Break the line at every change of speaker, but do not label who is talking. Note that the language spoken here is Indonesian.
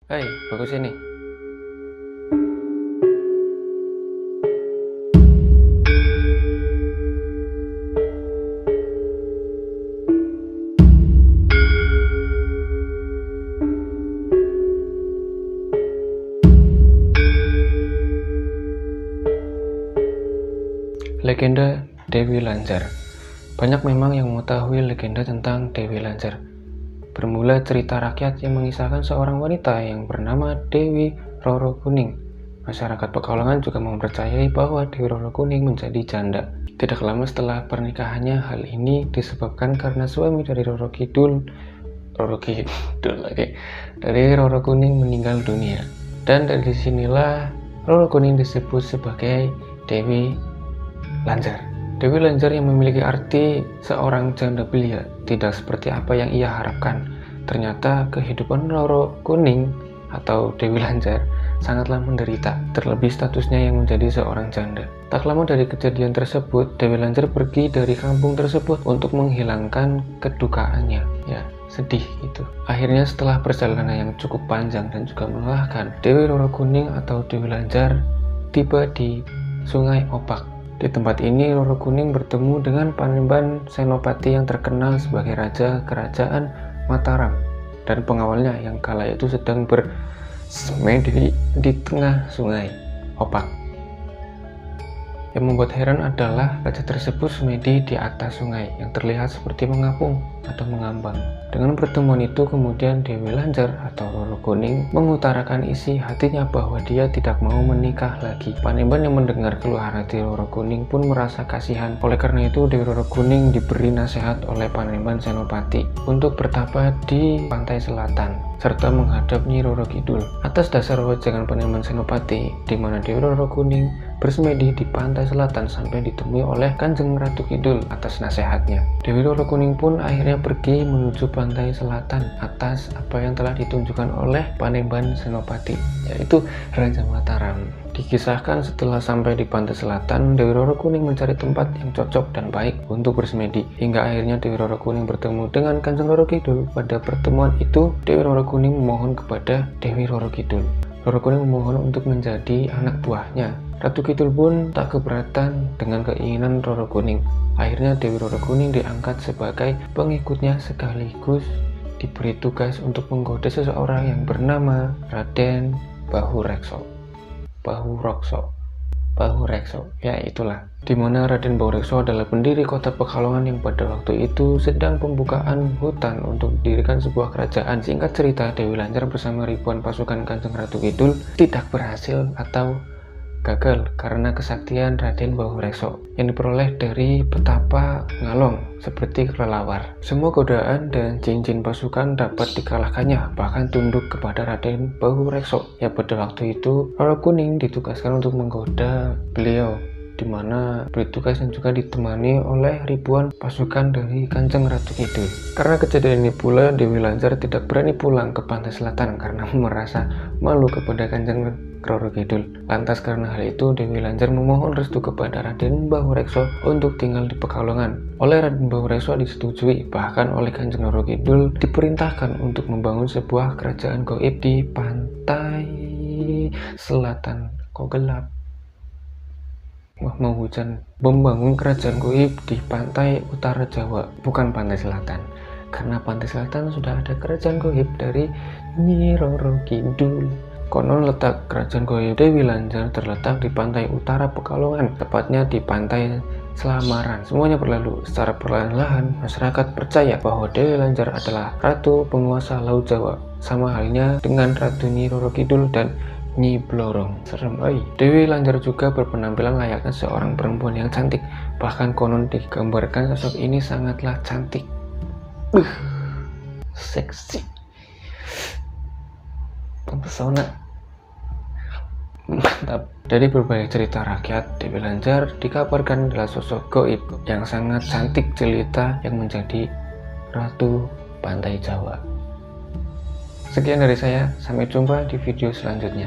Hai, bagus ini. Legenda Dewi Lanjar. Banyak memang yang mengetahui legenda tentang Dewi Lanjar. Bermula cerita rakyat yang mengisahkan seorang wanita yang bernama Dewi Roro Kuning. Masyarakat Pekalongan juga mempercayai bahwa Dewi Roro Kuning menjadi janda. Tidak lama setelah pernikahannya, hal ini disebabkan karena suami dari Roro Kuning meninggal dunia. Dan dari sinilah Roro Kuning disebut sebagai Dewi Lanjar. Dewi Lanjar yang memiliki arti seorang janda belia, tidak seperti apa yang ia harapkan. Ternyata kehidupan Roro Kuning atau Dewi Lanjar sangatlah menderita, terlebih statusnya yang menjadi seorang janda. Tak lama dari kejadian tersebut, Dewi Lanjar pergi dari kampung tersebut untuk menghilangkan kedukaannya. Ya, sedih itu. Akhirnya setelah perjalanan yang cukup panjang dan juga melelahkan, Dewi Roro Kuning atau Dewi Lanjar tiba di Sungai Opak. Di tempat ini, Roro Kuning bertemu dengan Panembahan Senopati yang terkenal sebagai Raja Kerajaan Mataram dan pengawalnya yang kala itu sedang bersemedi di tengah Sungai Opak. Yang membuat heran adalah raja tersebut semedi di atas sungai yang terlihat seperti mengapung atau mengambang. Dengan pertemuan itu kemudian Dewi Lanjar atau Roro Kuning mengutarakan isi hatinya bahwa dia tidak mau menikah lagi. Panembahan yang mendengar keluhan hati Roro Kuning pun merasa kasihan. Oleh karena itu Dewi Roro Kuning diberi nasihat oleh Panembahan Senopati untuk bertapa di pantai selatan serta menghadap Nyi Roro Kidul. Atas dasar wejangan Panembahan Senopati, di mana Dewi Roro Kuning bersemedi di pantai selatan sampai ditemui oleh Kanjeng Ratu Kidul atas nasihatnya. Dewi Roro Kuning pun akhirnya pergi menuju pantai selatan atas apa yang telah ditunjukkan oleh Panembahan Senopati, yaitu Raja Mataram. Dikisahkan setelah sampai di pantai selatan, Dewi Roro Kuning mencari tempat yang cocok dan baik untuk bersemedi. Hingga akhirnya Dewi Roro Kuning bertemu dengan Kanjeng Roro Kidul. Pada pertemuan itu, Dewi Roro Kuning memohon kepada Dewi Roro Kidul. Roro Kuning memohon untuk menjadi anak buahnya. Ratu Kidul pun tak keberatan dengan keinginan Roro Kuning. Akhirnya Dewi Roro Kuning diangkat sebagai pengikutnya sekaligus diberi tugas untuk menggoda seseorang yang bernama Raden Bahurekso. Ya itulah. Dimana Raden Bahurekso adalah pendiri kota Pekalongan yang pada waktu itu sedang pembukaan hutan untuk didirikan sebuah kerajaan. Singkat cerita, Dewi Lanjar bersama ribuan pasukan Kanjeng Ratu Kidul tidak berhasil atau gagal karena kesaktian Raden Bahurekso yang diperoleh dari petapa Ngalong seperti kelelawar. Semua godaan dan cincin pasukan dapat dikalahkannya, bahkan tunduk kepada Raden Bahurekso. Ya, pada waktu itu Roro Kuning ditugaskan untuk menggoda beliau, di mana bertugas dan juga ditemani oleh ribuan pasukan dari Kanjeng Ratu Kidul. Karena kejadian ini pula, Dewi Lanjar tidak berani pulang ke pantai selatan karena merasa malu kepada Kanjeng Roro Kidul. Lantas karena hal itu, Dewi Lanjar memohon restu kepada Raden Bahurekso untuk tinggal di Pekalongan. Oleh Raden Bahurekso disetujui, bahkan oleh Kanjeng Roro Kidul diperintahkan untuk membangun sebuah kerajaan gaib di pantai selatan. Kok gelap? Wah, mau hujan. Membangun kerajaan gaib di pantai utara Jawa, bukan pantai selatan. Karena pantai selatan sudah ada kerajaan gaib dari Nyi Roro Kidul. Konon letak kerajaan gaib Dewi Lanjar terletak di pantai utara Pekalongan, tepatnya di pantai Selamaran. Semuanya berlalu secara perlahan-lahan. Masyarakat percaya bahwa Dewi Lanjar adalah ratu penguasa Laut Jawa, sama halnya dengan Ratu Nyi Roro Kidul dan Nyi Blorong. Serem, Dewi Lanjar juga berpenampilan layaknya seorang perempuan yang cantik. Bahkan konon digambarkan sosok ini sangatlah cantik. Seksi, mempesona, mantap. Dari berbagai cerita rakyat, Dewi Lanjar dikabarkan adalah sosok gaib yang sangat cantik jelita yang menjadi ratu pantai Jawa. Sekian dari saya, sampai jumpa di video selanjutnya.